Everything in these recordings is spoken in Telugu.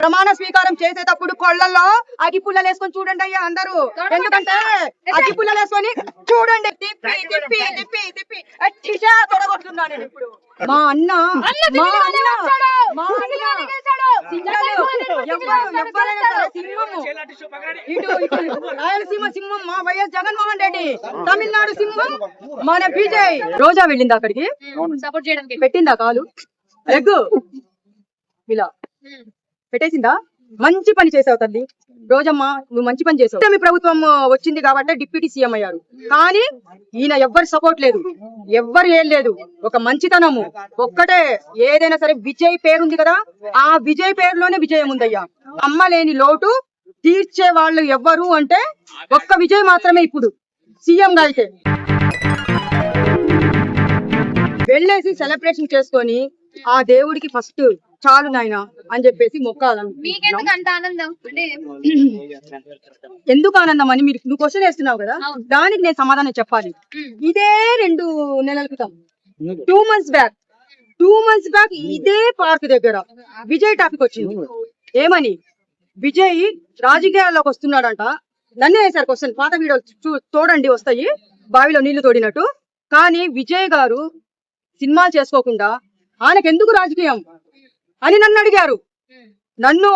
ప్రమాణ స్వీకారం చేసేటప్పుడు కొళ్లలో అగ్గి పుల్లలు వేసుకొని చూడండి అయ్యా అందరూ. ఎందుకంటే అగ్గి పుల్లలు వేసుకొని చూడండి. తిప్పి తిప్పి తిప్పి తిప్పి తొడగొడుతున్నాను నేను ఇప్పుడు. మా అన్న రాయలసీమ సింహం మా వైఎస్ జగన్మోహన్ రెడ్డి, తమిళనాడు సింహం మన విజయ్. రోజా వెళ్ళింది అక్కడికి సపోర్ట్ చేయడానికి, పెట్టిందా కాలు ఎగ్గు ఇలా పెట్టేసిందా? మంచి పని చేసావు తల్లి రోజమ్మ, నువ్వు మంచి పని చేసావు. మీ ప్రభుత్వం వచ్చింది కాబట్టి డిప్యూటీ సీఎం అయ్యారు. కానీ ఈయన ఎవ్వరు సపోర్ట్ లేదు, ఎవ్వరు ఏం లేదు. ఒక మంచితనము ఒక్కటే. ఏదైనా సరే విజయ్ పేరుంది కదా, ఆ విజయ్ పేరులోనే విజయం ఉందయ్యా. అమ్మ లేని లోటు తీర్చే వాళ్ళు ఎవ్వరు అంటే ఒక్క విజయ్ మాత్రమే ఇప్పుడు సీఎం గా. అయితే వెళ్ళేసి సెలబ్రేషన్ చేసుకొని ఆ దేవుడికి ఫస్ట్ చాలు నాయన అని చెప్పేసి మొక్కాలను. ఎందుకు ఆనందం అని నువ్వు క్వశ్చన్ వేస్తున్నావు కదా, దానికి నేను సమాధానం చెప్పాలి. ఇదే 2 నెలల క్రితం 2 months బ్యాక్ ఇదే పార్క్ దగ్గర విజయ్ టాపిక్ వచ్చింది. ఏమని? విజయ్ రాజకీయాల్లోకి వస్తున్నాడంట. నన్నే వేశారు క్వశ్చన్. పాత వీడియోలు తోడండి వస్తాయి, బావిలో నీళ్లు తోడినట్టు. కానీ విజయ్ గారు సినిమాలు చేసుకోకుండా ఆయనకెందుకు రాజకీయం అని నన్ను అడిగారు. నన్ను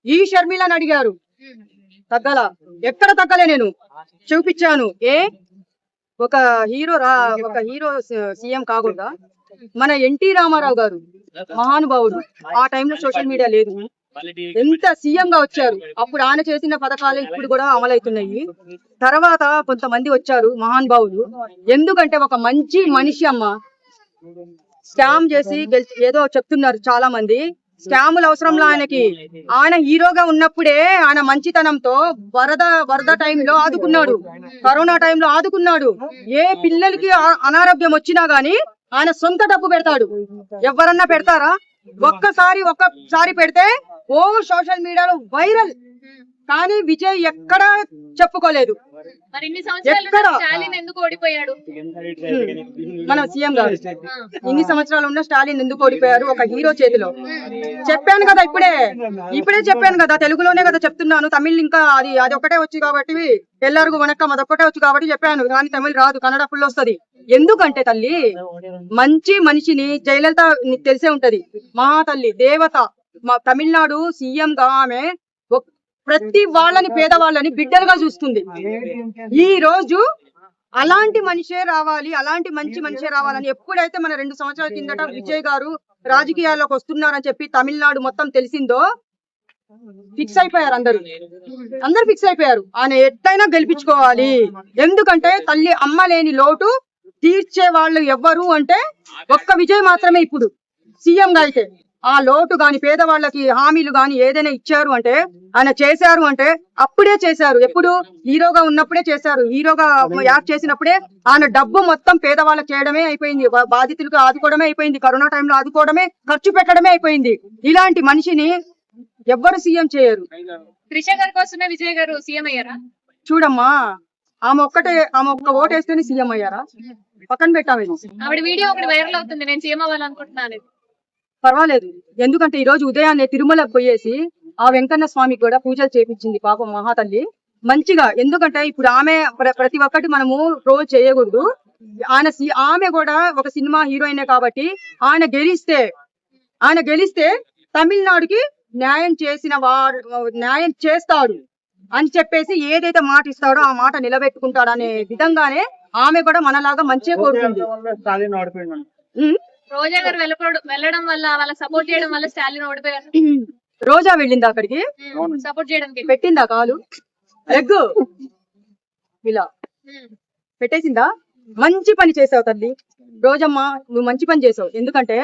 ఈ షర్మిలని అడిగారు. తగ్గల ఎక్కడ తగ్గలే, నేను చూపించాను. ఒక హీరో సీఎం కాకుండా మన ఎన్టీ రామారావు గారు మహానుభావుడు. ఆ టైంలో సోషల్ మీడియా లేదు, ఎంత సీఎం గా వచ్చారు. అప్పుడు ఆయన చేసిన పథకాలు ఇప్పుడు కూడా అమలవుతున్నాయి. తర్వాత కొంతమంది వచ్చారు మహానుభావులు. ఎందుకంటే ఒక మంచి మనిషి అమ్మ. స్కామ్ చేసి ఏదో చెప్తున్నారు చాలా మంది. స్కాములు అవసరంలో ఆయనకి. ఆయన హీరోగా ఉన్నప్పుడే ఆయన మంచితనంతో వరద టైంలో ఆదుకున్నాడు, కరోనా టైంలో ఆదుకున్నాడు. ఏ పిల్లలకి అనారోగ్యం వచ్చినా గానీ ఆయన సొంత డబ్బు పెడతాడు. ఎవరన్నా పెడతారా? ఒక్కసారి పెడితే సోషల్ మీడియాలో వైరల్. కానీ విజయ్ ఎక్కడా చెప్పుకోలేదు. మన సీఎం గారు ఇన్ని సంవత్సరాలు ఉన్న స్టాలిన్ ఎందుకు ఓడిపోయారు? ఒక హీరో చేతిలో. చెప్పాను కదా, ఇప్పుడే చెప్పాను కదా, తెలుగులోనే కదా చెప్తున్నాను. తమిళ్ ఇంకా అది ఒకటే వచ్చు కాబట్టి, ఎల్లరిಗೂ వనక్కం అదొక్కటే వచ్చు కాబట్టి చెప్పాను. కానీ తమిళ్ రాదు, కన్నడ ఫుల్ వస్తుంది. ఎందుకంటే తల్లి మంచి మనిషిని, జయలలిత తెలిసే ఉంటది, మహా తల్లి దేవత. మా తమిళనాడు సీఎం గా ఆమె ప్రతి వాళ్ళని, పేదవాళ్ళని బిడ్డలుగా చూస్తుంది. ఈ రోజు అలాంటి మనిషే రావాలి, అలాంటి మంచి మనిషే రావాలని ఎప్పుడైతే మన 2 సంవత్సరాల కిందట విజయ్ గారు రాజకీయాల్లోకి వస్తున్నారని చెప్పి తమిళనాడు మొత్తం తెలిసిందో ఫిక్స్ అయిపోయారు. అందరు ఫిక్స్ అయిపోయారు. ఆయన ఎట్టయినా గెలిపించుకోవాలి. ఎందుకంటే తల్లి అమ్మ లేని లోటు తీర్చే వాళ్ళు ఎవ్వరు అంటే ఒక్క విజయ్ మాత్రమే ఇప్పుడు సీఎం గా. అయితే ఆ లోటు గాని, పేదవాళ్ళకి హామీలు గాని ఏదైనా ఇచ్చారు అంటే, ఆయన చేశారు అంటే అప్పుడే చేశారు. ఎప్పుడు? హీరోగా ఉన్నప్పుడే చేశారు. హీరోగా యాక్ట్ చేసినప్పుడే ఆయన డబ్బు మొత్తం పేదవాళ్ళకి చేయడమే అయిపోయింది, బాధితులకు ఆదుకోవడమే అయిపోయింది, కరోనా టైంలో ఆదుకోవడమే, ఖర్చు పెట్టడమే అయిపోయింది. ఇలాంటి మనిషిని ఎవ్వరు సీఎం చేయరు. త్రిష గారి కోసమే విజయ్ గారు సీఎం అయ్యారా? చూడమ్మా, ఆమె ఒక్క ఓటేస్తేనే సీఎం అయ్యారా? పక్కన పెట్టామే. ఆవిడ వీడియో ఒకటి వైరల్ అవుతుంది, నేను సీఎం అవ్వాలనుకుంటున్నాను. పర్వాలేదు. ఎందుకంటే ఈ రోజు ఉదయాన్నే తిరుమలకు పోయేసి ఆ వెంకన్న స్వామికి కూడా పూజలు చేపించింది పాపం మహాతల్లి మంచిగా. ఎందుకంటే ఇప్పుడు ఆమె ప్రతి ఒక్కటి మనము రోజు చేయకూడదు. ఆమె కూడా ఒక సినిమా హీరోయినే కాబట్టి ఆయన గెలిస్తే తమిళనాడుకి న్యాయం చేస్తాడు అని చెప్పేసి ఏదైతే మాట ఇస్తాడో ఆ మాట నిలబెట్టుకుంటాడు అనే విధంగానే ఆమె కూడా మనలాగా మంచిగా కోరుకుంది. రోజా గారు వెళ్ళడం వల్ల, వాళ్ళ సపోర్ట్ చేయడం వల్ల స్టాలిన్ ఓడిపోయారు. రోజా వెళ్ళింది అక్కడికి సపోర్ట్ చేయడానికి, పెట్టిందా కాలు ఎగ్గు ఇలా పెట్టేసిందా? మంచి పని చేసావు తల్లి రోజమ్మ, నువ్వు మంచి పని చేసావు. ఎందుకంటే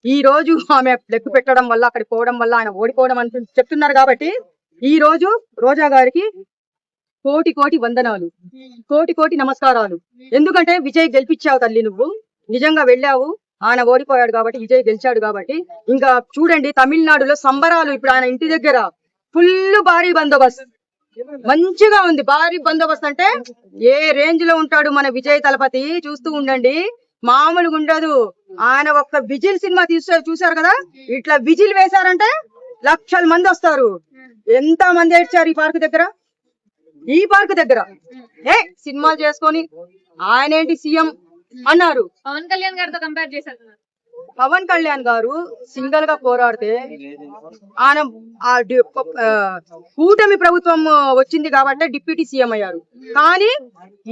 ఈ రోజు ఆమె లెగ్ పెట్టడం వల్ల, అక్కడికి పోవడం వల్ల ఆయన ఓడిపోవడం అని చెప్తున్నారు కాబట్టి ఈ రోజు రోజా గారికి కోటి వందనాలు, కోటి నమస్కారాలు. ఎందుకంటే విజయ్ గెలిపించావు తల్లి. నువ్వు నిజంగా వెళ్ళావు, ఆయన ఓడిపోయాడు కాబట్టి విజయ్ గెలిచాడు కాబట్టి. ఇంకా చూడండి తమిళనాడులో సంబరాలు. ఇప్పుడు ఆయన ఇంటి దగ్గర ఫుల్ భారీ బందోబస్తు, మంచిగా ఉంది. భారీ బందోబస్తు అంటే ఏ రేంజ్ లో ఉంటాడు మన విజయ్ తలపతి, చూస్తూ ఉండండి. మామూలుగా ఉండదు. ఆయన ఒక్క విజిల్ సినిమా చూసారు కదా, ఇట్లా విజిల్ వేశారంటే లక్షల మంది వస్తారు. ఎంత మంది ఏడ్చారు ఈ పార్క్ దగ్గర, ఈ పార్క్ దగ్గర. సినిమాలు చేసుకొని ఆయన ఏంటి సీఎం అన్నారు. పవన్ కళ్యాణ్ గారితో కంపేర్ చేశారు. పవన్ కళ్యాణ్ గారు సింగల్ గా పోరాడితే ఆయన కూటమి ప్రభుత్వం వచ్చింది కాబట్టి డిప్యూటీ సీఎం అయ్యారు. కానీ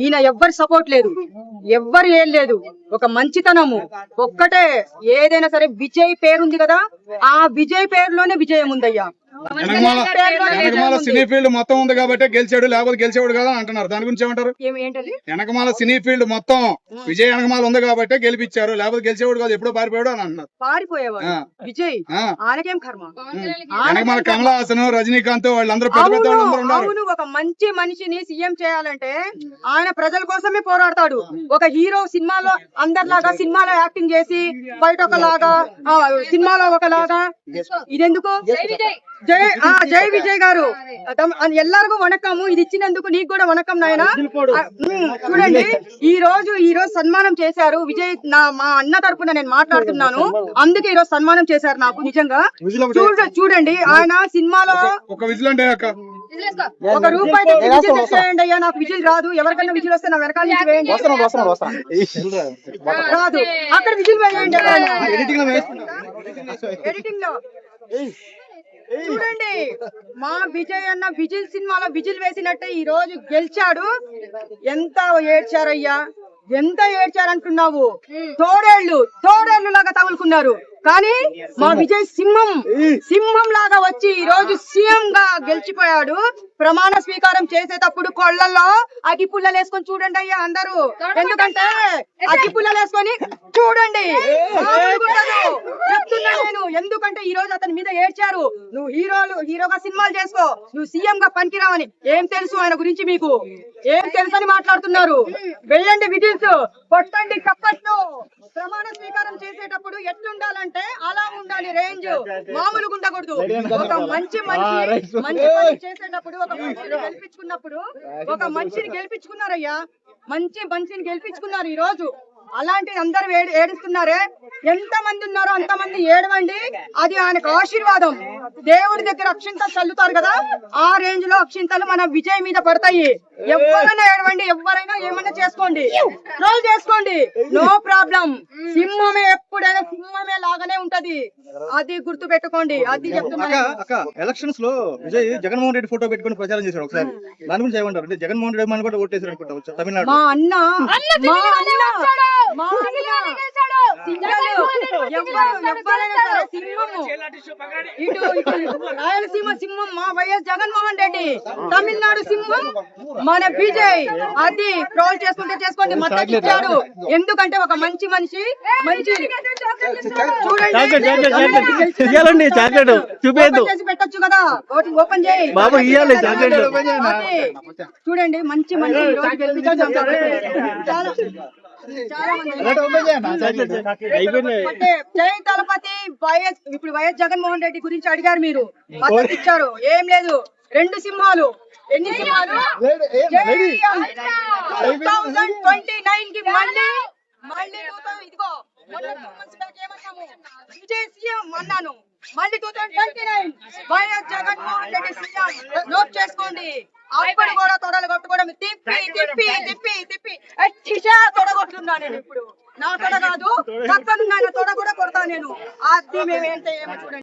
ఈయన ఎవ్వరి సపోర్ట్ లేదు, ఎవ్వరు ఏం లేదు. ఒక మంచితనము ఒక్కటే. ఏదైనా సరే విజయ్ పేరుంది కదా, ఆ విజయ్ పేరులోనే విజయం ఉందయ్యా. వెనకమాల సినీ ఫీల్డ్ మొత్తం ఉంది కాబట్టి గెలిచాడు, లేకపోతే గెలిచేవాడు కదా అంటున్నారు. దాని గురించి ఏమంటారు? ఏంటండి వెనకమాల సినీ ఫీల్డ్ మొత్తం విజయ్ వెనకమాల ఉంది కాబట్టి గెలిపించారు, లేకపోతే గెలిచేవాడు కాదు, ఎప్పుడో పారిపోయాడు అని అంటున్నారు. పారిపోయేవాడు విజయ్, ఆయనకేం కర్మ. వెనకమాల కమల్ హాసన్, రజనీకాంత్ వాళ్ళందరూ పెద్ద పెద్ద వాళ్ళందరూ ఉన్నారు. అవును, ఒక మంచి మనిషిని సీఎం చేయాలంటే ఆయన ప్రజల కోసమే పోరాడతాడు. ఒక హీరో సినిమాలో అందరిలాగా సినిమాలో యాక్టింగ్ చేసి బయట ఒకలాగా సినిమాలో ఒకలాగా ఇదెందుకు? జై విజయ్ గారు ఎల్లరిಗೂ వణకము. ఇది ఇచ్చినందుకు నీకు కూడా వణకం నాయన. చూడండి, ఈ రోజు సన్మానం చేశారు విజయ్. మా అన్న తరపున నేను మాట్లాడుతున్నాను, అందుకే ఈ రోజు సన్మానం చేశారు నాకు. నిజంగా చూడండి, ఆయన సినిమాలో ఒక విజిల్ అంటే ఒక రూపాయి విజిల్ చేయండి అయ్యా. నాకు విజిల్ రాదు, ఎవరికైనా విజిల్ వస్తే నా వెనకాల నుంచి వేయండి. రాదు, అక్కడ విజిల్ వేయండి ఎడిటింగ్ లో. చూడండి, మా విజయ్ అన్న విజిల్ సినిమాలో విజిల్ వేసినట్టే ఈ రోజు గెలిచాడు. ఎంత ఏడ్చారయ్యా, ఎంత ఏడ్చారంటున్నావు. తోడేళ్లు లాగా తగులుకున్నారు. కానీ మా విజయ్ సింహం లాగా వచ్చి ఈ రోజు సీఎం గా గెలిచిపోయాడు. ప్రమాణ స్వీకారం చేసేటప్పుడు కొళ్లలో అగ్గి పుల్లలు వేసుకొని చూడండి అయ్యా అందరూ. ఎందుకంటే అగ్గి పుల్లలు వేసుకొని చూడండి, చెప్తున్నా నేను. ఎందుకంటే ఈ రోజు అతని మీద ఏడ్చారు. నువ్వు హీరోగా సినిమాలు చేసుకో, నువ్వు సీఎం గా పనికిరావని. ఏం తెలుసు ఆయన గురించి మీకు? ఏం తెలుసు అని మాట్లాడుతున్నారు? వెయ్యండి విజిల్స్, కొట్టండి చప్పట్లు. ప్రమాణ స్వీకారం చేసేటప్పుడు ఎట్లుండాలంటే అలా ఉండాలి రేంజ్, మామూలుగా ఉండకూడదు. ఒక మంచి పని చేసేటప్పుడు ఒక మనిషిని గెలిపించుకున్నారయ్యా. మంచి మనిషిని గెలిపించుకున్నారు ఈ రోజు. అలాంటి అందరూ ఏడుస్తున్నారే. ఎంత మంది ఉన్నారో అంతమంది ఏడవండి, అది ఆయనకు ఆశీర్వాదం. దేవుడి దగ్గర అక్షింతలు చల్లుతారు కదా, ఆ రేంజ్ లో అక్షింతలు మన విజయ్ మీద పడతాయి. ఎవరైనా ఏడవండి, ఎవరైనా ఏమైనా చేసుకోండి, ట్రోల్ చేసుకోండి, నో ప్రాబ్లం. సింహమే ఎప్పుడైనా సింహమే లాగానే ఉంటది, అది గుర్తు పెట్టుకోండి. అది చెప్తున్నా. ఎలక్షన్స్ లో విజయ్ జగన్మోహన్ రెడ్డి ఫోటో పెట్టుకుని ప్రచారం చేశాడు. ఒకసారి దాని గురించి ఏమంటారు? అంటే జగన్మోహన్ రెడ్డి అని కూడా ఓటేసారు అనుకుంటా తమిళనాడు. మా అన్న ఇటు రాయలసీమ సింహం మా వైఎస్ జగన్మోహన్ రెడ్డి, తమిళనాడు సింహం మన విజయ్. అది ట్రోల్ చేసుకుంటే చేసుకోండి, మద్దతు ఇచ్చాడు. ఎందుకంటే ఒక మంచి మనిషి పెట్టచ్చు కదా, ఓపెన్ చేయి. చూడండి, మంచి మనిషి ఈ రోజు గెలిపించారు. జై తలపతి వైఎస్. ఇప్పుడు వైఎస్ జగన్మోహన్ రెడ్డి గురించి అడిగారు మీరు, మద్దతు ఇచ్చారు. ఏం లేదు, 2 సింహాలు. ఎన్ని సింహాలు? 2029 కి మళ్ళీ ఇదిగో విజయ్ సీఎం అన్నాను, మళ్ళీ 2029 YS Jaganmohan Reddy CM. Note చేసుకోండి. అప్పుడు కూడా తొడలు కొట్టుకోవడం, తిప్పి తొడగొట్టున్నా నేను. ఇప్పుడు నా తొడ కాదు, పక్కన తొడ కూడా కొడతా నేను. అది మేమేంటే ఏమో చూడండి.